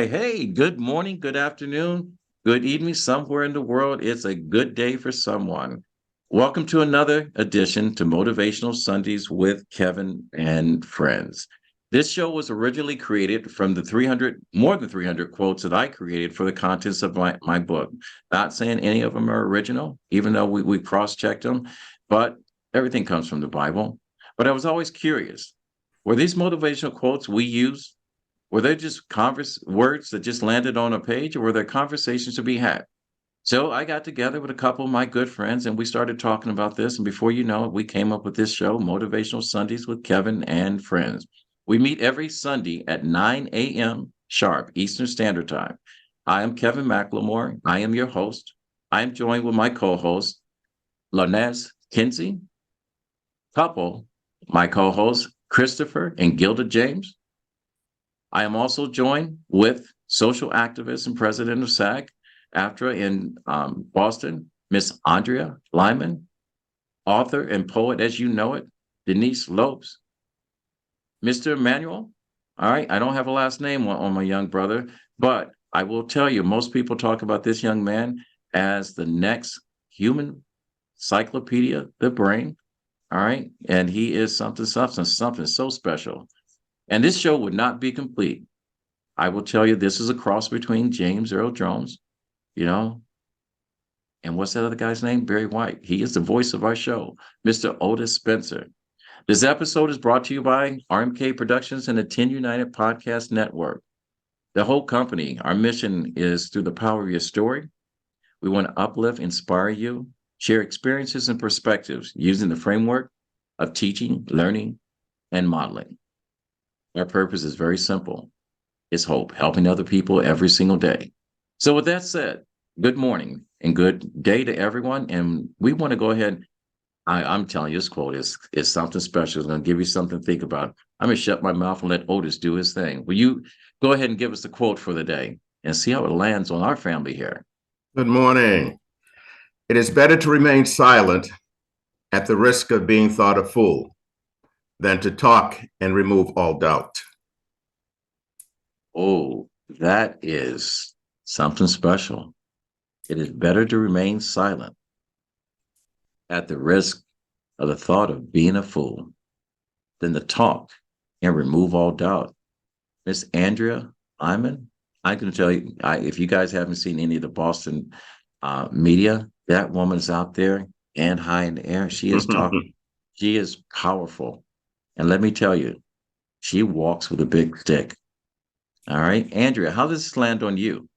Hey, good morning, good afternoon, good evening. Somewhere in the world, it's a good day for someone. Welcome to another edition to Motivational Sundays with Kevin and Friends. This show was originally created from the more than 300 quotes that I created for the contents of my book. Not saying any of them are original, even though we cross-checked them, but everything comes from the Bible. But I was always curious, were these motivational quotes we use, were they just words that just landed on a page, or were there conversations to be had? So I got together with a couple of my good friends and we started talking about this. And before you know it, we came up with this show, Motivational Sundays with Kevin and Friends. We meet every Sunday at 9 a.m. sharp Eastern Standard Time. I am Kevin McLemore. I am your host. I am joined with my co-host, Lanez Kinsey, couple, my co-hosts, Christopher and Gilda James. I am also joined with social activist and president of SAG-AFTRA in Boston, Miss Andrea Lyman, author and poet as you know it, Denise Lopes, Mr. Emmanuel. All right, I don't have a last name on my young brother, but I will tell you, most people talk about this young man as the next human encyclopedia, the brain. All right, and he is something so special. And this show would not be complete. I will tell you, this is a cross between James Earl Jones, you know, and what's that other guy's name? Barry White. He is the voice of our show, Mr. Otis Spencer. This episode is brought to you by RMK Productions and the 10 United Podcast Network. The whole company, our mission is through the power of your story. We want to uplift, inspire you, share experiences and perspectives using the framework of teaching, learning, and modeling. Our purpose is very simple. It's hope, helping other people every single day. So with that said, good morning and good day to everyone. And we want to go ahead. I'm telling you, this quote is something special. It's going to give you something to think about. I'm going to shut my mouth and let Otis do his thing. Will you go ahead and give us the quote for the day and see how it lands on our family here? Good morning. It is better to remain silent at the risk of being thought a fool than to talk and remove all doubt. Oh, that is something special. It is better to remain silent at the risk of the thought of being a fool than to talk and remove all doubt. Miss Andrea Lyman, I can tell you, if you guys haven't seen any of the Boston media, that woman's out there and high in the air. She is talking. She is powerful. And let me tell you, she walks with a big stick. All right, Andrea, how does this land on you?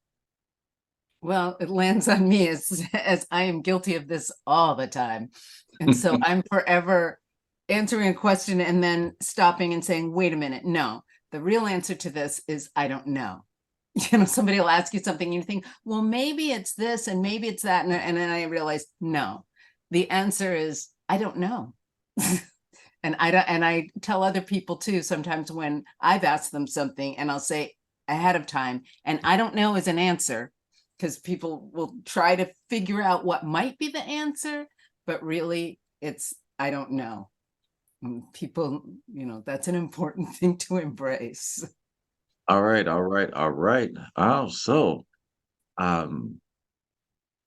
Well, it lands on me as I am guilty of this all the time. And so I'm forever answering a question and then stopping and saying, wait a minute, no, the real answer to this is I don't know. Somebody will ask you something and you think, well, maybe it's this and maybe it's that. And then I realize, no, the answer is I don't know. And I tell other people too, sometimes when I've asked them something and I'll say ahead of time, and I don't know is an answer, because people will try to figure out what might be the answer, but really it's, I don't know. People, that's an important thing to embrace. All right. Oh, so,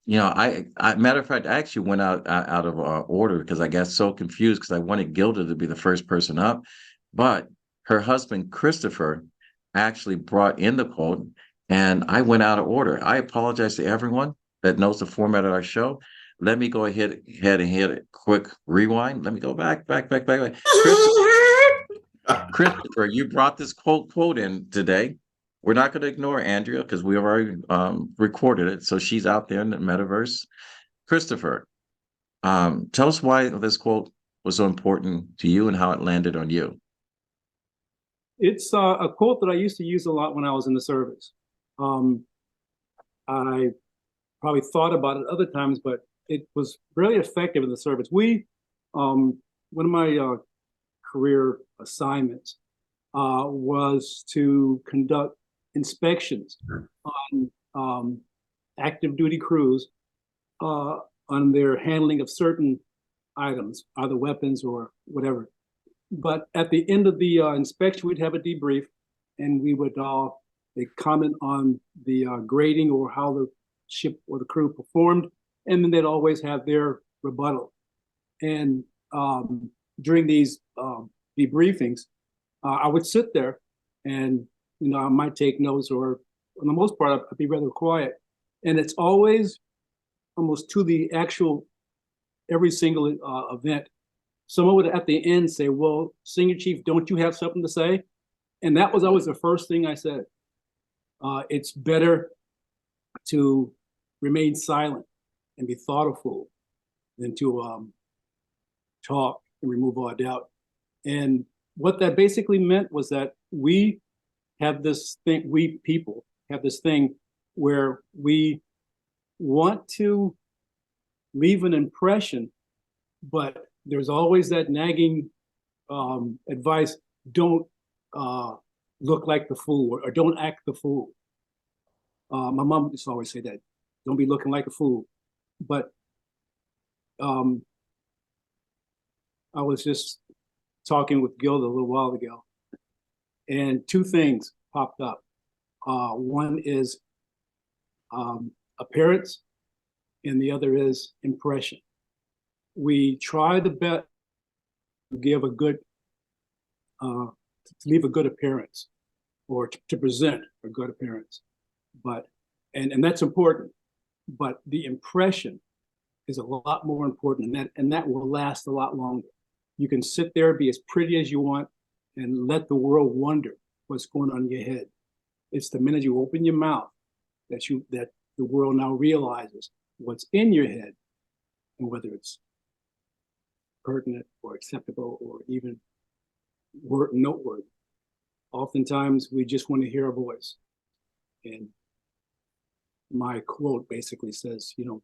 matter of fact, I actually went out of order because I got so confused because I wanted Gilda to be the first person up, but her husband, Christopher, actually brought in the quote and I went out of order. I apologize to everyone that knows the format of our show. Let me go ahead and hit a quick rewind. Let me go back. Christopher, you brought this quote in today. We're not going to ignore Andrea because we already recorded it. So she's out there in the metaverse. Christopher, tell us why this quote was so important to you and how it landed on you. It's a quote that I used to use a lot when I was in the service. I probably thought about it other times, but it was really effective in the service. One of my career assignments was to conduct inspections on active duty crews on their handling of certain items, either weapons or whatever. But at the end of the inspection, we'd have a debrief, and we would all They comment on the grading or how the ship or the crew performed, and then they'd always have their rebuttal. And during these debriefings, I would sit there and, I might take notes, or for the most part, I'd be rather quiet. And it's always almost to the actual, every single event, someone would at the end say, well, Senior Chief, don't you have something to say? And that was always the first thing I said. It's better to remain silent and be thoughtful than to talk and remove all doubt. And what that basically meant was that we have this thing, we people have this thing where we want to leave an impression, but there's always that nagging advice: don't look like the fool, or don't act the fool. My mom used to always say that, don't be looking like a fool. But I was just talking with Gilda a little while ago, and two things popped up. One is appearance, and the other is impression. We try the best to give a good, to leave a good appearance, or to present a good appearance. But, and that's important, but the impression is a lot more important, and that will last a lot longer. You can sit there, be as pretty as you want, and let the world wonder what's going on in your head. It's the minute you open your mouth that the world now realizes what's in your head, and whether it's pertinent or acceptable or even noteworthy. Oftentimes we just want to hear a voice. And my quote basically says, you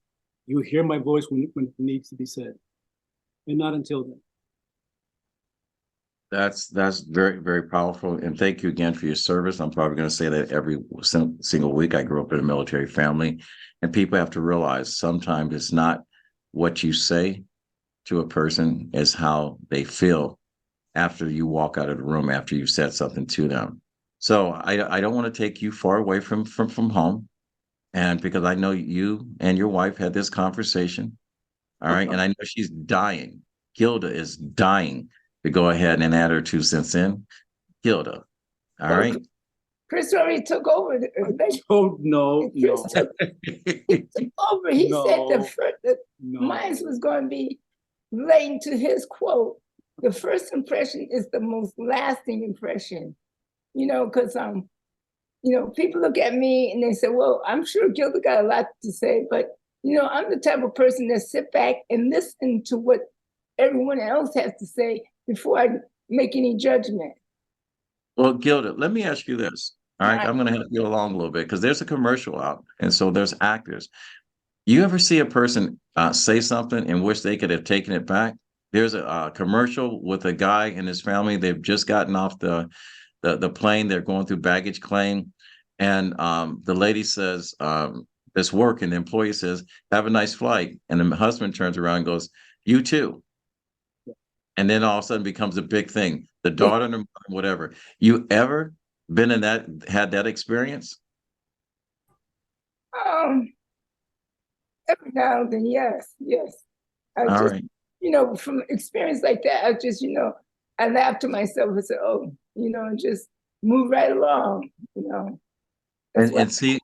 hear my voice when it needs to be said, and not until then. That's very, very powerful. And thank you again for your service. I'm probably going to say that every single week. I grew up in a military family, and people have to realize sometimes it's not what you say to a person, is how they feel after you walk out of the room, after you've said something to them. So I don't want to take you far away from home. And because I know you and your wife had this conversation. All right. And I know she's dying. Gilda is dying to go ahead and add her 2 cents in. Gilda. All right. Chris already took over. Oh, no. He took over. He said the mine was going to be relating to his quote. The first impression is the most lasting impression, because people look at me and they say, well, I'm sure Gilda got a lot to say, but I'm the type of person that sit back and listen to what everyone else has to say before I make any judgment. Well, Gilda, let me ask you this. All right. I'm going to help you along a little bit, because there's a commercial out, and so there's actors. You ever see a person say something and wish they could have taken it back? There's a commercial with a guy and his family. They've just gotten off the plane. They're going through baggage claim. And the lady says, this work, and the employee says, have a nice flight. And the husband turns around and goes, you too. And then all of a sudden becomes a big thing. The daughter and the mother, whatever. You ever been in that, had that experience? Every now and then, yes. All right. From experience like that, I just, I laugh to myself and say, oh, and just move right along, And see,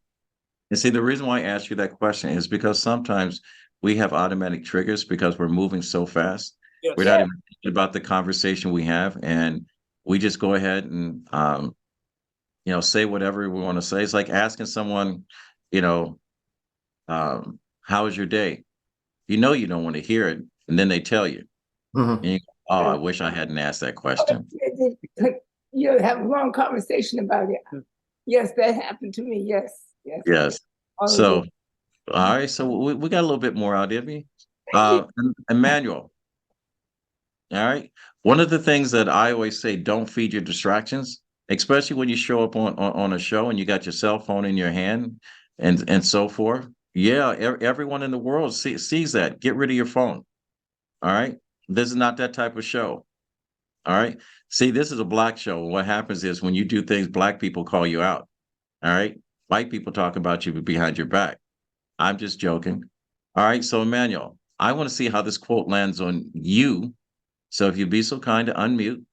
the reason why I asked you that question is because sometimes we have automatic triggers because we're moving so fast. Yes. We're not even thinking about the conversation we have, and we just go ahead and, say whatever we want to say. It's like asking someone, how was your day? You don't want to hear it, and then they tell you. Mm-hmm. And you go, oh, I wish I hadn't asked that question. Have a long conversation about it. Yes, that happened to me. Yes. So, all right. So we got a little bit more out of you. Emmanuel. All right. One of the things that I always say, don't feed your distractions, especially when you show up on a show and you got your cell phone in your hand and so forth. Yeah, everyone in the world sees that. Get rid of your phone. All right. This is not that type of show. All right. See, this is a Black show. What happens is when you do things, Black people call you out. All right. White people talk about you behind your back. I'm just joking. All right. So, Emmanuel, I want to see how this quote lands on you. So, if you'd be so kind to unmute.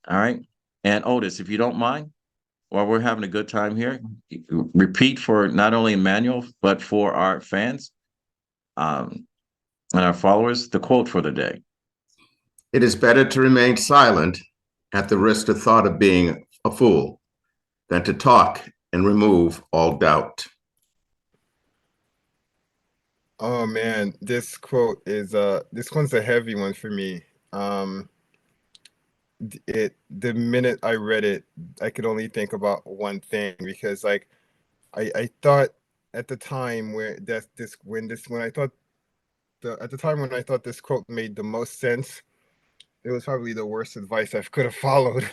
All right. And Otis, if you don't mind, while we're having a good time here, repeat for not only Emmanuel, but for our fans and our followers, the quote for the day. It is better to remain silent at the risk of thought of being a fool than to talk and remove all doubt. Oh man, this quote is this one's a heavy one for me. The minute I read it, I could only think about one thing, because like I thought at the time where that this when I thought at the time when I thought this quote made the most sense, it was probably the worst advice I could have followed.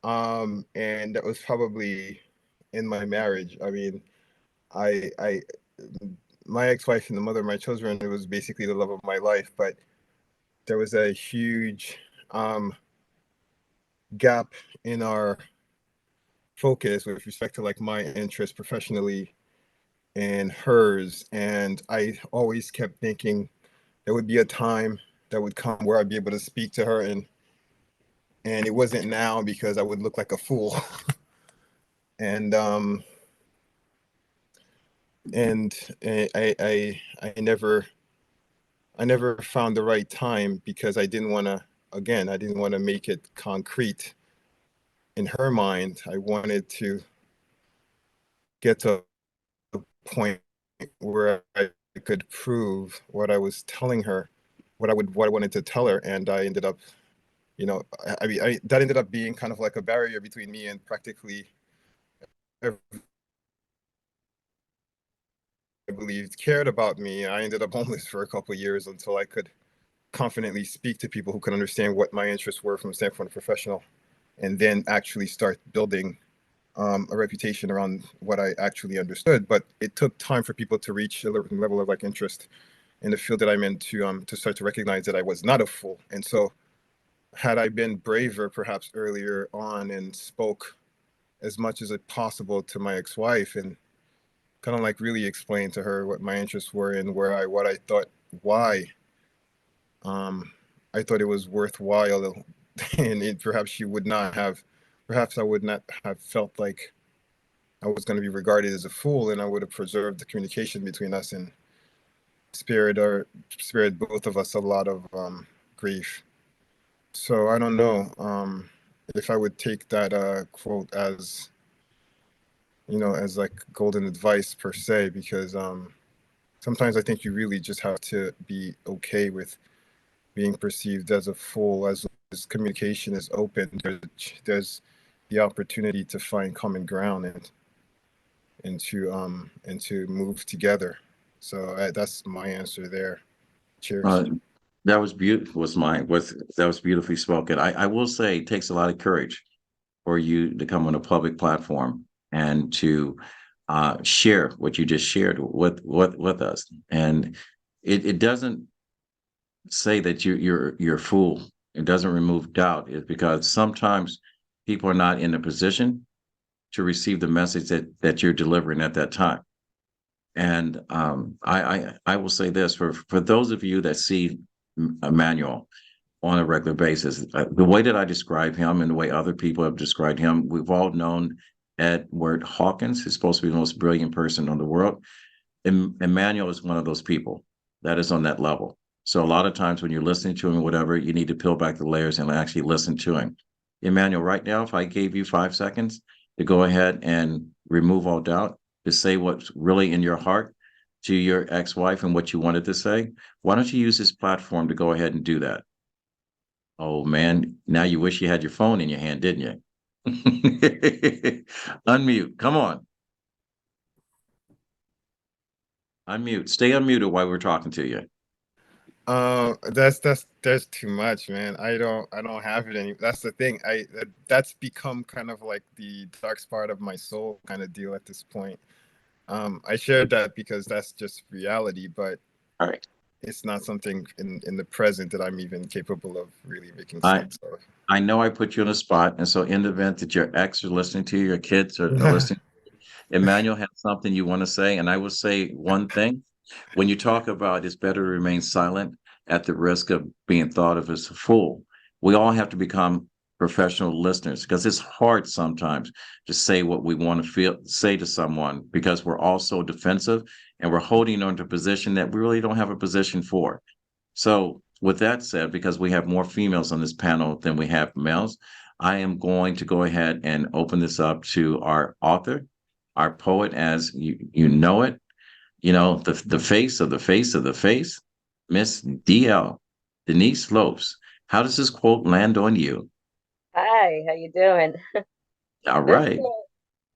And that was probably in my marriage. I mean, I my ex-wife and the mother of my children, it was basically the love of my life, but there was a huge gap in our focus with respect to like my interest professionally and hers. And I always kept thinking there would be a time that would come where I'd be able to speak to her, and it wasn't now, because I would look like a fool. and I never found the right time, because I didn't want to make it concrete in her mind. I wanted to get to a point where I could prove what I was telling her, what I wanted to tell her. And I ended up, that ended up being kind of like a barrier between me and practically everyone I believed cared about me. I ended up homeless for a couple of years until I could confidently speak to people who could understand what my interests were from a standpoint of professional, and then actually start building a reputation around what I actually understood. But it took time for people to reach a level of like interest in the field that I'm in to start to recognize that I was not a fool. And so had I been braver perhaps earlier on and spoke as much as it possible to my ex-wife, and kind of like really explained to her what my interests were and what I thought, why I thought it was worthwhile, and perhaps I would not have felt like I was going to be regarded as a fool, and I would have preserved the communication between us and spared both of us a lot of grief. So I don't know if I would take that quote as, as like golden advice per se, because sometimes I think you really just have to be okay with being perceived as a fool. As communication is open, there's the opportunity to find common ground and to move together. So that's my answer there. Cheers. That was beautiful. That was beautifully spoken. I will say it takes a lot of courage for you to come on a public platform and to share what you just shared with us. And it doesn't say that you're a fool. It doesn't remove doubt. It's because sometimes people are not in a position to receive the message that you're delivering at that time. And I will say this for those of you that see Emmanuel on a regular basis, the way that I describe him and the way other people have described him, we've all known Edward Hawkins. He's supposed to be the most brilliant person in the world. Emmanuel is one of those people that is on that level. So a lot of times when you're listening to him or whatever, you need to peel back the layers and actually listen to him. Emmanuel, right now, if I gave you 5 seconds to go ahead and remove all doubt, to say what's really in your heart to your ex-wife and what you wanted to say, why don't you use this platform to go ahead and do that? Oh man, now you wish you had your phone in your hand, didn't you? Unmute, come on. Unmute, stay unmuted while we're talking to you. That's too much, man. I don't have it any. That's the thing. That's become kind of like the dark part of my soul kind of deal at this point. I shared that because that's just reality, but all right, it's not something in the present that I'm even capable of really making sense of. I know I put you on a spot, and so in the event that your ex are listening to you, your kids are listening, Emmanuel has something you want to say, and I will say one thing. When you talk about it's better to remain silent at the risk of being thought of as a fool, we all have to become professional listeners because it's hard sometimes to say what we want to say to someone because we're all so defensive and we're holding on to a position that we really don't have a position for. So, with that said, because we have more females on this panel than we have males, I am going to go ahead and open this up to our author, our poet, as you know it, the face of the face of the face, Miss DL, Denise Lopes. How does this quote land on you? Hi, how you doing? All This right. quote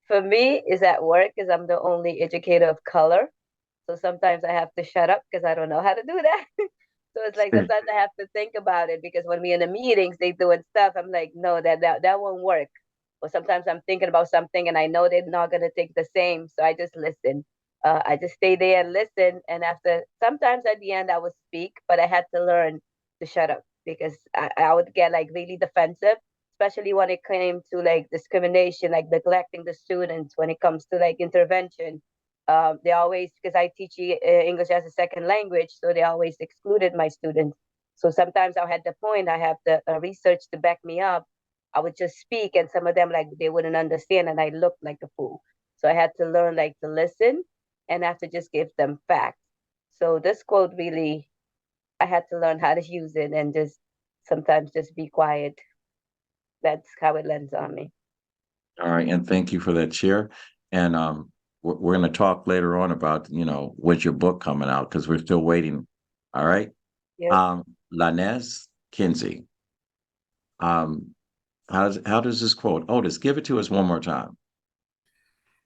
for me is at work because I'm the only educator of color. So sometimes I have to shut up because I don't know how to do that. So it's like sometimes I have to think about it because when we're in the meetings, they doing stuff. I'm like, no, that won't work. Or sometimes I'm thinking about something and I know they're not gonna think the same, so I just listen. I just stay there and listen. And after sometimes at the end I would speak, but I had to learn to shut up because I would get like really defensive, especially when it came to like discrimination, like neglecting the students when it comes to like intervention. They always, because I teach English as a second language, so they always excluded my students. So sometimes I had the point, I have the research to back me up. I would just speak, and some of them like they wouldn't understand, and I looked like a fool. So I had to learn like to listen, and I have to just give them facts. So this quote really, I had to learn how to use it and just sometimes just be quiet. That's how it lands on me. All right. And thank you for that share. And we're going to talk later on about, when's your book coming out because we're still waiting. All right. Yeah. Lanez Kinsey. How does this quote? Otis, give it to us one more time.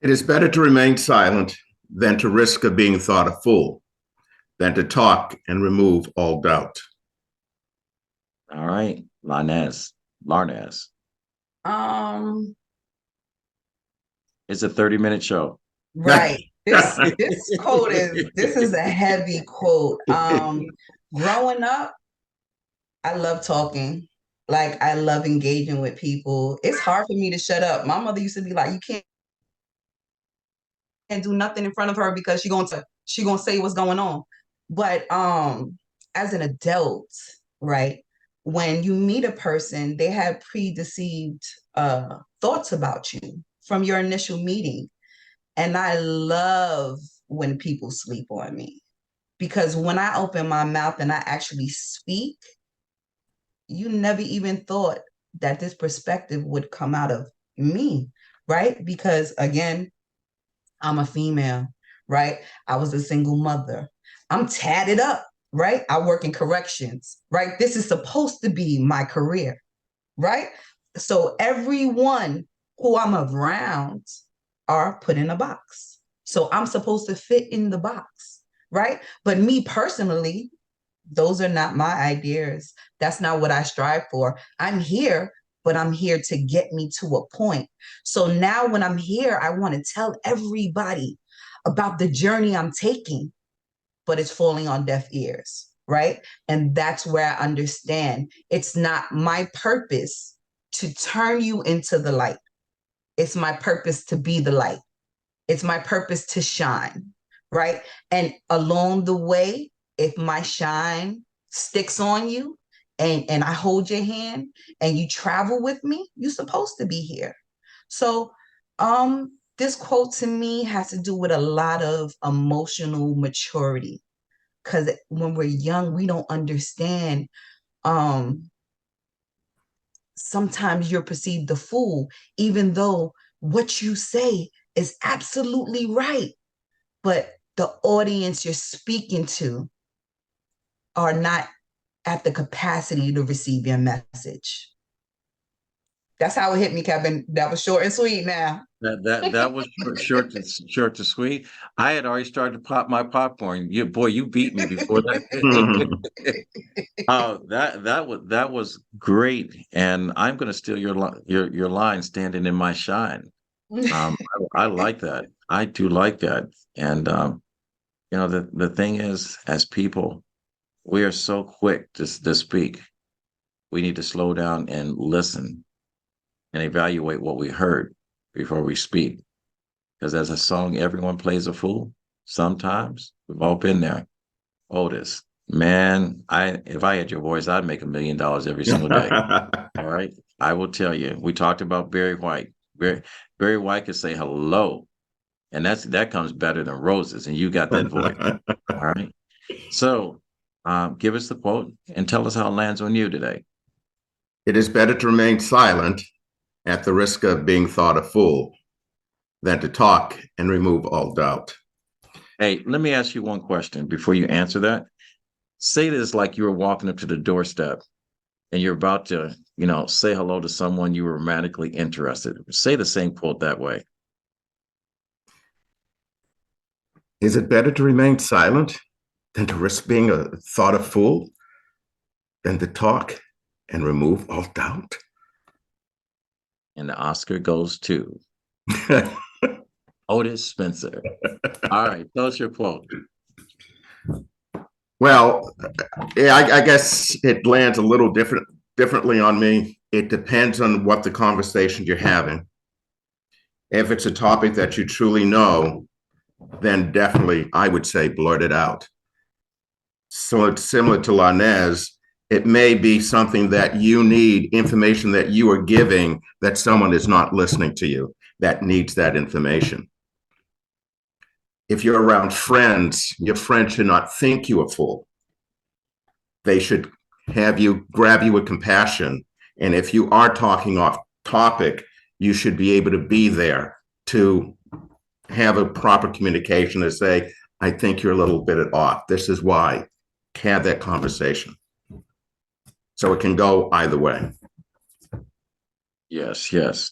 It is better to remain silent than to risk of being thought a fool, than to talk and remove all doubt. All right. Larnez. Um, It's a 30-minute show. right. This quote is a heavy quote. Growing up, I love talking. Like I love engaging with people. It's hard for me to shut up. My mother used to be like, you can't do nothing in front of her because she gonna say what's going on. But as an adult, right, when you meet a person, they have predeceived thoughts about you from your initial meeting. And I love when people sleep on me because when I open my mouth and I actually speak, you never even thought that this perspective would come out of me, right? Because again, I'm a female, right? I was a single mother. I'm tatted up, right? I work in corrections, right? This is supposed to be my career, right? So everyone who I'm around are put in a box. So I'm supposed to fit in the box, right? But me personally, those are not my ideas. That's not what I strive for. I'm here, but I'm here to get me to a point. So now when I'm here, I want to tell everybody about the journey I'm taking, but it's falling on deaf ears, right? And that's where I understand it's not my purpose to turn you into the light. It's my purpose to be the light. It's my purpose to shine, right? And along the way, if my shine sticks on you and I hold your hand and you travel with me, you're supposed to be here. So this quote to me has to do with a lot of emotional maturity because when we're young, we don't understand. Sometimes you're perceived a fool, even though what you say is absolutely right. But the audience you're speaking to are not at the capacity to receive your message. That's how it hit me, Kevin. That was short and sweet now. That was short to sweet. I had already started to pop my popcorn. You beat me before that. That was great, and I'm going to steal your line. Standing in my shine. I like that. I do like that, and the thing is, as people, we are so quick to speak. We need to slow down and listen and evaluate what we heard before we speak. Because as a song, everyone plays a fool. Sometimes we've all been there. Otis, man, if I had your voice, I'd make $1 million every single day. All right. I will tell you. We talked about Barry White. Barry White could say hello. And that comes better than roses. And you got that voice. All right. So give us the quote and tell us how it lands on you today. It is better to remain silent at the risk of being thought a fool than to talk and remove all doubt. Hey, let me ask you one question before you answer that. Say this like you were walking up to the doorstep and you're about to, say hello to someone you were romantically interested. Say the same quote that way. Is it better to remain silent than to risk being thought a fool than to talk and remove all doubt? And the Oscar goes to Otis Spencer. All right, tell us your quote. Well, yeah, I guess it lands a little differently on me. It depends on what the conversation you're having. If it's a topic that you truly know, then definitely I would say blurt it out. So it's similar to Lanez. It may be something that you need, information that you are giving that someone is not listening to you, that needs that information. If you're around friends, your friends should not think you a fool. They should have you, grab you with compassion. And if you are talking off topic, you should be able to be there to have a proper communication and say, I think you're a little bit off. This is why. Have that conversation. So it can go either way. Yes, yes.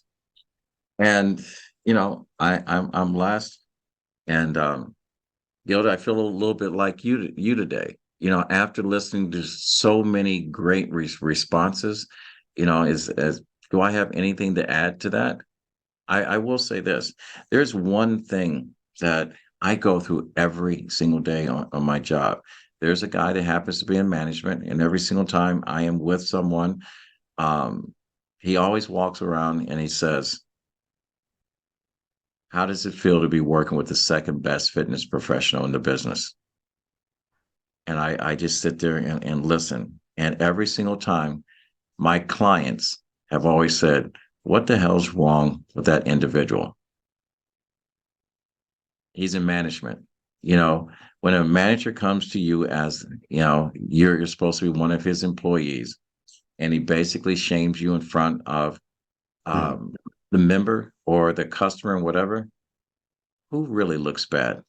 And I'm last. And Gilda, I feel a little bit like you today. After listening to so many great responses, do I have anything to add to that? I will say this. There's one thing that I go through every single day on my job. There's a guy that happens to be in management, and every single time I am with someone, he always walks around and he says, how does it feel to be working with the second best fitness professional in the business? And I just sit there and listen. And every single time, my clients have always said, what the hell's wrong with that individual? He's in management. When a manager comes to you as, you're supposed to be one of his employees, and he basically shames you in front of the member or the customer and whatever, who really looks bad?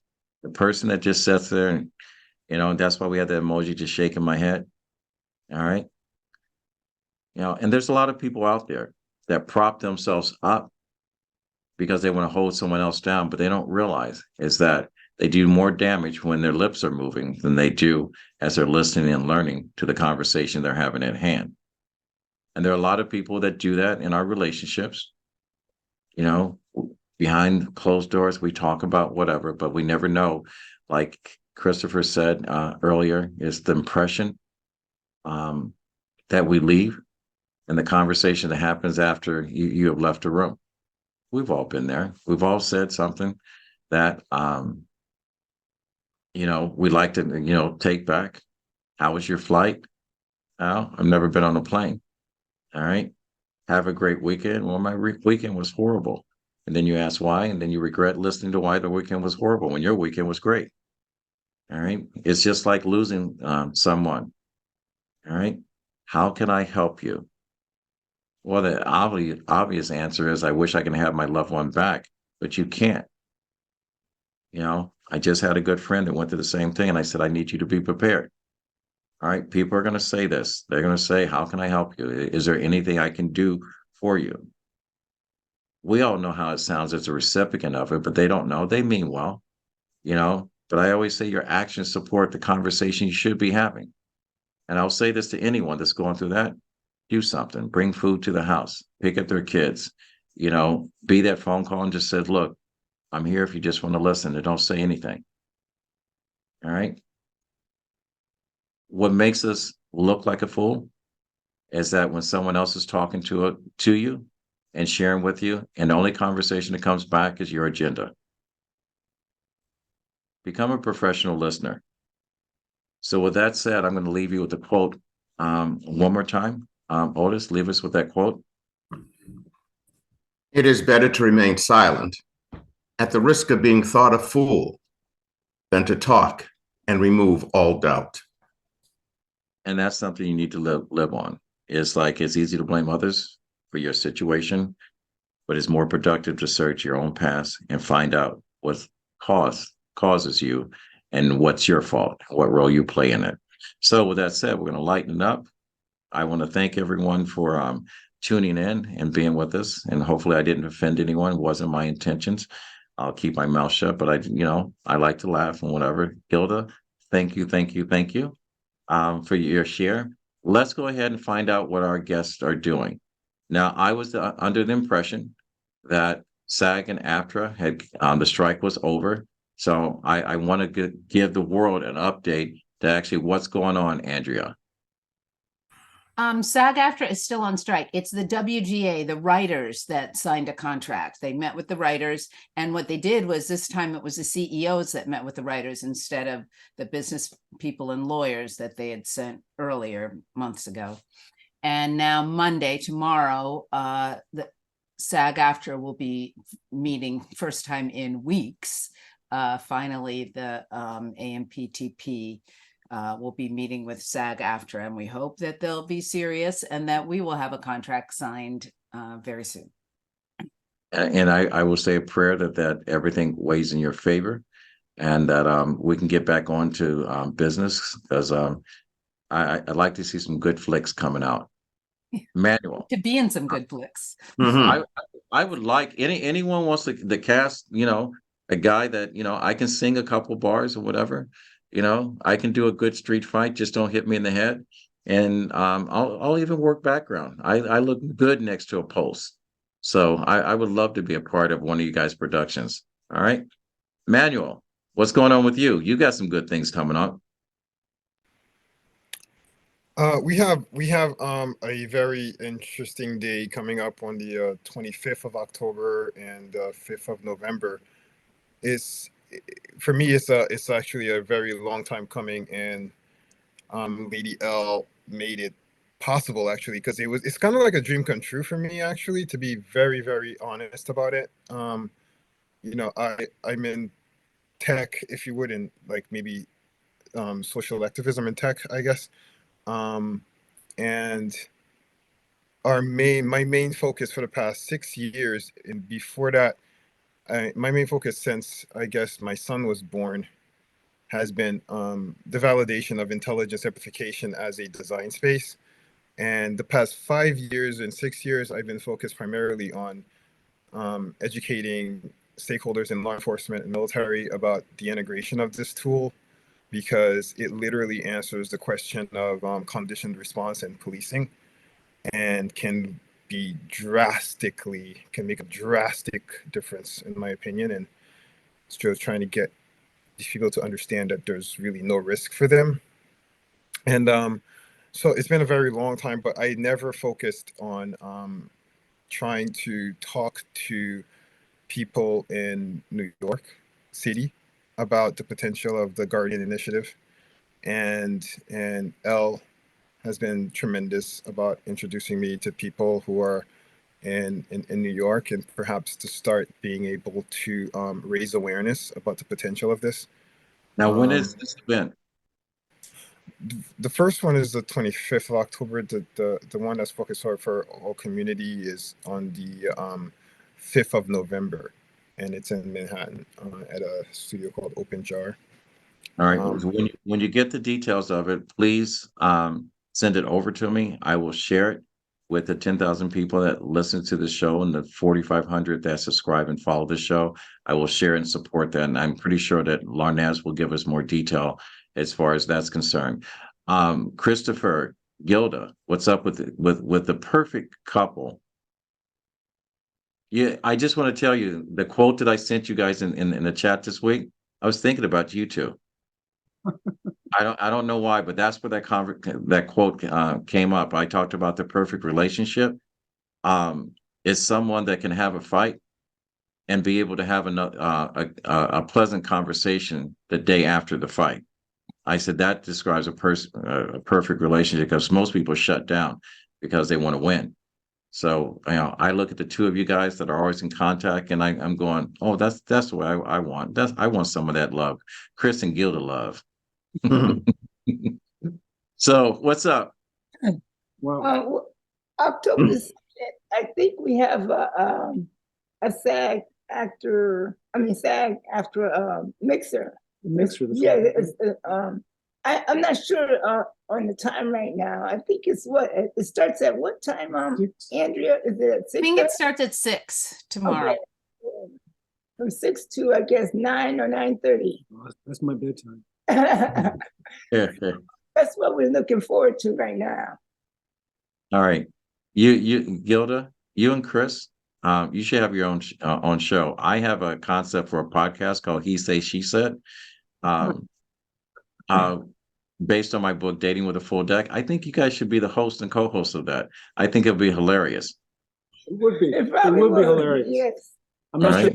The person that just sits there and, that's why we had that emoji just shaking my head. All right. And there's a lot of people out there that prop themselves up because they want to hold someone else down, but they don't realize is that they do more damage when their lips are moving than they do as they're listening and learning to the conversation they're having at hand. And there are a lot of people that do that in our relationships. Behind closed doors, we talk about whatever, but we never know. Like Christopher said earlier, is the impression that we leave and the conversation that happens after you have left a room. We've all been there. We've all said something that, we like to, take back. How was your flight? Oh, I've never been on a plane. All right. Have a great weekend. Well, my weekend was horrible. And then you ask why, and then you regret listening to why the weekend was horrible when your weekend was great. All right. It's just like losing someone. All right. How can I help you? Well, the obvious answer is I wish I can have my loved one back, but you can't. I just had a good friend that went through the same thing, and I said, I need you to be prepared. All right. People are going to say this. They're going to say, how can I help you? Is there anything I can do for you? We all know how it sounds as a recipient of it, but they don't know. They mean well, but I always say your actions support the conversation you should be having. And I'll say this to anyone that's going through that. Do something, bring food to the house, pick up their kids, be that phone call and just said, look, I'm here if you just want to listen and don't say anything. All right. What makes us look like a fool is that when someone else is talking to you and sharing with you, and the only conversation that comes back is your agenda. Become a professional listener. So with that said, I'm going to leave you with the quote one more time. Otis, leave us with that quote. It is better to remain silent at the risk of being thought a fool than to talk and remove all doubt. And that's something you need to live on. It's like it's easy to blame others for your situation, but it's more productive to search your own past and find out what causes you and what's your fault, what role you play in it. So with that said, we're going to lighten it up. I want to thank everyone for tuning in and being with us. And hopefully I didn't offend anyone. It wasn't my intentions. I'll keep my mouth shut, but I like to laugh and whatever. Gilda, thank you for your share. Let's go ahead and find out what our guests are doing. Now, I was under the impression that SAG and AFTRA had the strike was over. So I want to give the world an update to actually what's going on, Andrea. SAG-AFTRA is still on strike. It's the WGA, the writers, that signed a contract. They met with the writers, and what they did was this time it was the CEOs that met with the writers instead of the business people and lawyers that they had sent earlier, months ago. And now Monday, tomorrow, the SAG-AFTRA will be meeting first time in weeks. Finally, the AMPTP will be meeting with SAG-AFTRA, and we hope that they'll be serious and that we will have a contract signed very soon. And I will say a prayer that everything weighs in your favor and that we can get back on to business, because I'd like to see some good flicks coming out. Manuel. To be in some good flicks. Mm-hmm. I would like anyone wants to cast, a guy that, I can sing a couple bars or whatever. I can do a good street fight. Just don't hit me in the head. And I'll even work background. I look good next to a post. So I would love to be a part of one of you guys' productions. All right. Manuel, what's going on with you? You got some good things coming up. We have a very interesting day coming up on the 25th of October and 5th of November. For me, it's actually a very long time coming, and Lady L made it possible, actually, because it's kind of like a dream come true for me, actually, to be very, very honest about it. I'm in tech, if you would, in like maybe social activism in tech, I guess. And my main focus for the past 6 years, and before that, my main focus since, I guess, my son was born has been the validation of intelligence amplification as a design space. And the past 5 years and 6 years, I've been focused primarily on educating stakeholders in law enforcement and military about the integration of this tool, because it literally answers the question of conditioned response and policing, and can make a drastic difference, in my opinion. And it's just trying to get these people to understand that there's really no risk for them. And so it's been a very long time, but I never focused on trying to talk to people in New York City about the potential of the Guardian Initiative. And Elle has been tremendous about introducing me to people who are in New York, and perhaps to start being able to raise awareness about the potential of this. Now, when is this event? The first one is the 25th of October. The one that's focused for all community is on the 5th of November, and it's in Manhattan at a studio called Open Jar. All right. When you get the details of it, please send it over to me. I will share it with the 10,000 people that listen to the show and the 4,500 that subscribe and follow the show. I will share and support that. And I'm pretty sure that Larnaz will give us more detail as far as that's concerned. Christopher, Gilda, what's up with the perfect couple? Yeah, I just want to tell you the quote that I sent you guys in the chat this week. I was thinking about you two. I don't know why, but that's where that quote came up. I talked about the perfect relationship. Is someone that can have a fight and be able to have a pleasant conversation the day after the fight. I said that describes a perfect relationship, because most people shut down because they want to win. So, I look at the two of you guys that are always in contact, and I'm going, oh, that's what I want. I want some of that love, Chris and Gilda love. So, what's up? Wow. October the 2nd, I think we have a SAG actor. SAG after mixer. Mixer. Yeah, I'm not sure on the time right now. I think it's it starts at what time, Andrea? Is it at 6? I think it starts at 6 tomorrow. Okay. From 6 to, I guess, 9 or 9:30. Oh, that's my bedtime. That's what we're looking forward to right now. All right. You Gilda, you and Chris, you should have your own show. I have a concept for a podcast called He Say, She Said. Based on my book, Dating with a Full Deck. I think you guys should be the host and co-host of that. I think it'll be hilarious. It would be. It would be hilarious. Yes. I'm not sure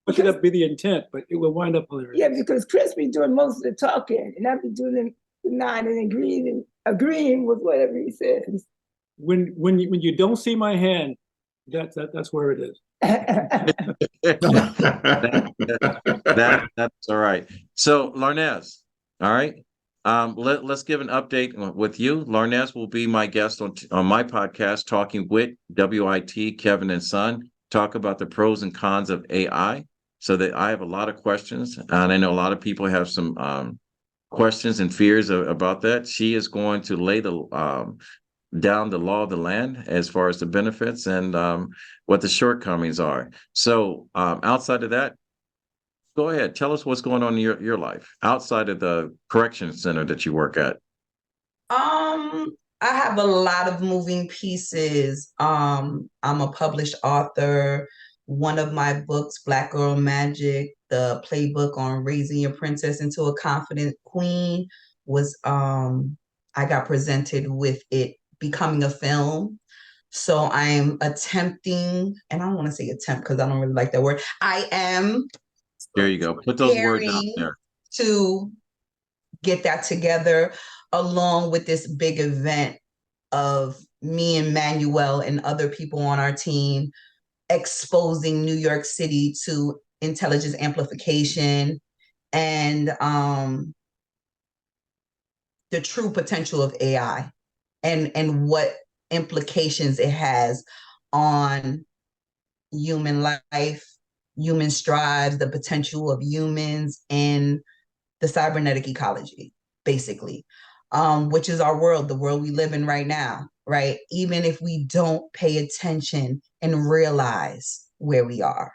what should that be the intent, but it will wind up hilarious. Yeah, because Chris be doing most of the talking, and I'll be doing the nodding and agreeing with whatever he says. When you don't see my hand, that's where it is. That's all right. So, Larnez, all right. Let's give an update with you. Larnez will be my guest on my podcast, Talking with WIT, Kevin and Son, talk about the pros and cons of AI. So that I have a lot of questions, and I know a lot of people have some questions and fears about that. She is going to lay down the law of the land as far as the benefits and what the shortcomings are. So outside of that, go ahead. Tell us what's going on in your life outside of the correction center that you work at. I have a lot of moving pieces. I'm a published author. One of my books, Black Girl Magic, the playbook on raising your princess into a confident queen, was I got presented with it becoming a film. So I'm attempting, and I don't want to say attempt because I don't really like that word. I am. There you go. Put those words out there. To get that together, along with this big event of me and Manuel and other people on our team exposing New York City to intelligence amplification and the true potential of AI and what implications it has on human life, human strives, the potential of humans in the cybernetic ecology, basically, which is our world, the world we live in right now, right? Even if we don't pay attention and realize where we are,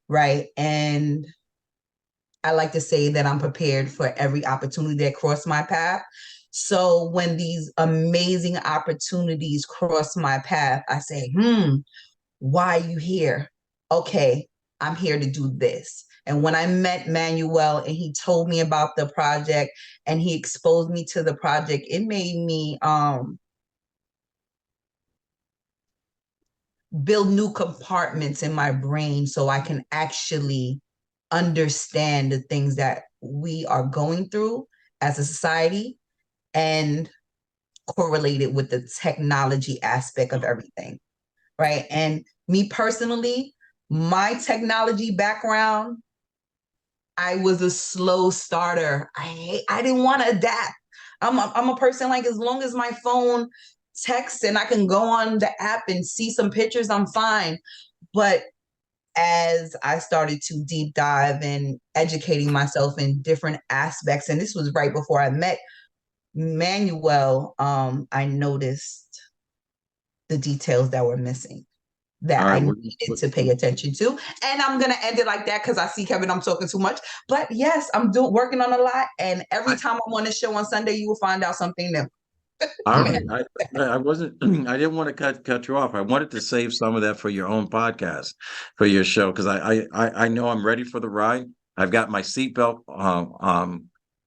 right? And I like to say that I'm prepared for every opportunity that crossed my path. So when these amazing opportunities cross my path, I say, why are you here? Okay, I'm here to do this. And when I met Manuel and he told me about the project and he exposed me to the project, it made me build new compartments in my brain so I can actually understand the things that we are going through as a society and correlate it with the technology aspect of everything, right? And me personally, my technology background, I was a slow starter. I didn't want to adapt. I'm a person like, as long as my phone texts and I can go on the app and see some pictures, I'm fine. But as I started to deep dive and educating myself in different aspects, and this was right before I met Manuel, I noticed the details that were missing that I needed to pay attention to. And I'm going to end it like that because I see, Kevin, I'm talking too much. But yes, I'm working on a lot. And every time I'm on a show on Sunday, you will find out something new. All right. I wasn't, I didn't want to cut you off. I wanted to save some of that for your own podcast, for your show, because I know I'm ready for the ride. I've got my seatbelt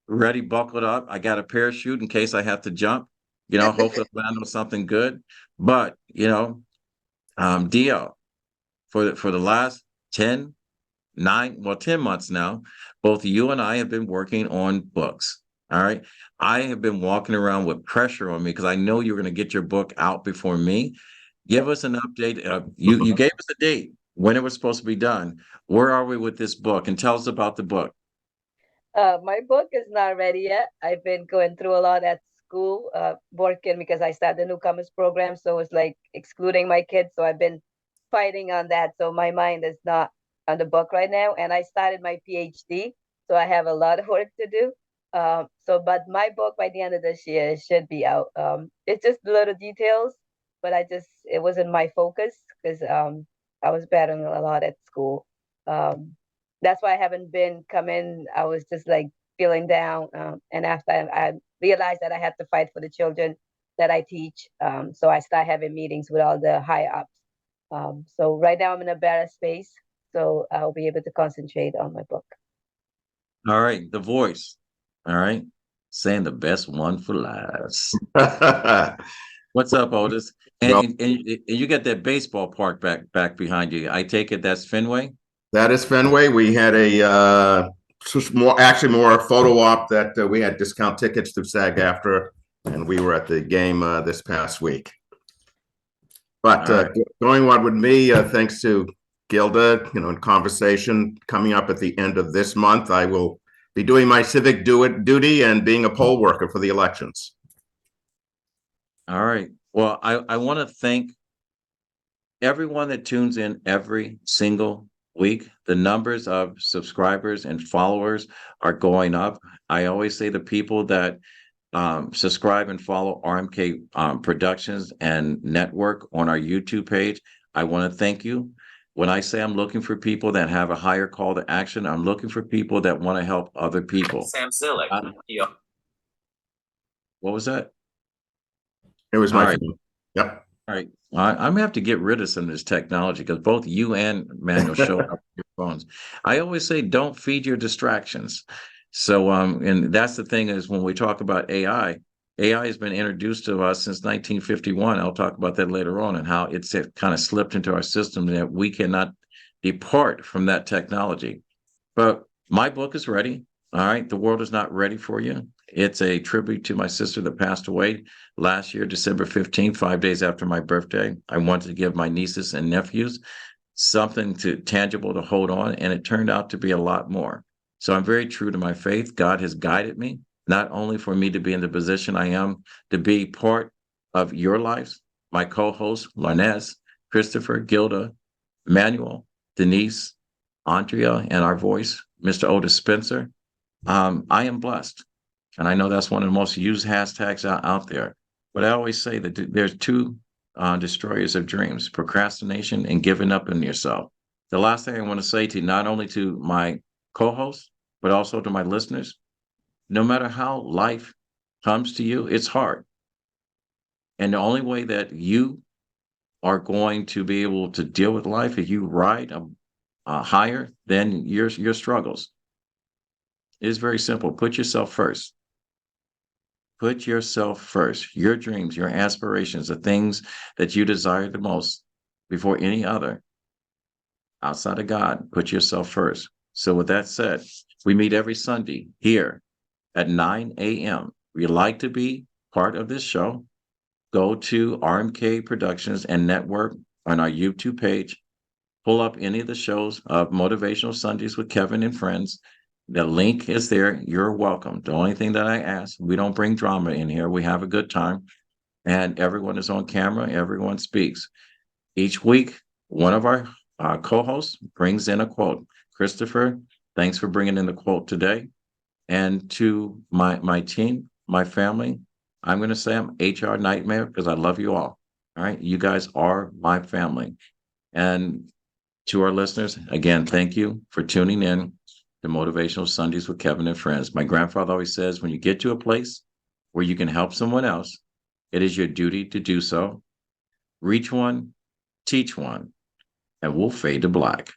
ready, buckled up. I got a parachute in case I have to jump, hopefully I'll land on something good. But, DL, for the last 10, 10 months now, both you and I have been working on books. All right. I have been walking around with pressure on me because I know you're going to get your book out before me. Give us an update. You gave us a date when it was supposed to be done. Where are we with this book? And tell us about the book. My book is not ready yet. I've been going through a lot at school, working because I started the newcomers program. So it's like excluding my kids. So I've been fighting on that. So my mind is not on the book right now. And I started my PhD. So I have a lot of work to do. But my book by the end of this year should be out. It's just little details, but it wasn't my focus because I was battling a lot at school. That's why I haven't been coming. I was just like feeling down. And after I realized that I had to fight for the children that I teach. So I started having meetings with all the high ups. So right now I'm in a better space. So I'll be able to concentrate on my book. All right. The voice. All right. Saying the best one for last. What's up, Otis? And you got that baseball park back behind you. I take it that's Fenway? That is Fenway. We had more a photo op that we had discount tickets to SAG-AFTRA, and we were at the game this past week. But going on with me, thanks to Gilda, in conversation coming up at the end of this month, I will be doing my civic duty and being a poll worker for the elections. All right. Well, I want to thank everyone that tunes in every single week. The numbers of subscribers and followers are going up. I always say the people that subscribe and follow RMK Productions and Network on our YouTube page, I want to thank you. When I say I'm looking for people that have a higher call to action, I'm looking for people that want to help other people. Sam Silic. What was that? It was my phone. Yep. All right. I'm going to have to get rid of some of this technology because both you and Manuel show up on your phones. I always say don't feed your distractions. So, and that's the thing is when we talk about AI has been introduced to us since 1951. I'll talk about that later on and how it's kind of slipped into our system that we cannot depart from that technology. But my book is ready. All right. The world is not ready for you. It's a tribute to my sister that passed away last year, December 15th, 5 days after my birthday. I wanted to give my nieces and nephews something tangible to hold on, and it turned out to be a lot more. So I'm very true to my faith. God has guided me, not only for me to be in the position I am, to be part of your lives, my co-hosts, Larnez, Christopher, Gilda, Manuel, Denise, Andrea, and our voice, Mr. Otis Spencer. I am blessed. And I know that's one of the most used hashtags out there. But I always say that there's two destroyers of dreams, procrastination and giving up on yourself. The last thing I want to say to not only to my co-hosts, but also to my listeners, no matter how life comes to you, it's hard. And the only way that you are going to be able to deal with life if you ride higher than your struggles. It is very simple. Put yourself first. Put yourself first. Your dreams, your aspirations, the things that you desire the most before any other. Outside of God, put yourself first. So with that said, we meet every Sunday here at 9 a.m. If you'd like to be part of this show, go to RMK Productions and Network on our YouTube page. Pull up any of the shows of Motivational Sundays with Kevin and Friends. The link is there. You're welcome. The only thing that I ask, we don't bring drama in here. We have a good time. And everyone is on camera. Everyone speaks. Each week, one of our co-hosts brings in a quote. Christopher, thanks for bringing in the quote today. And to my team, my family, I'm going to say I'm HR Nightmare because I love you all. All right. You guys are my family. And to our listeners, again, thank you for tuning in to Motivational Sundays with Kevin and Friends. My grandfather always says, when you get to a place where you can help someone else, it is your duty to do so. Reach one, teach one, and we'll fade to black.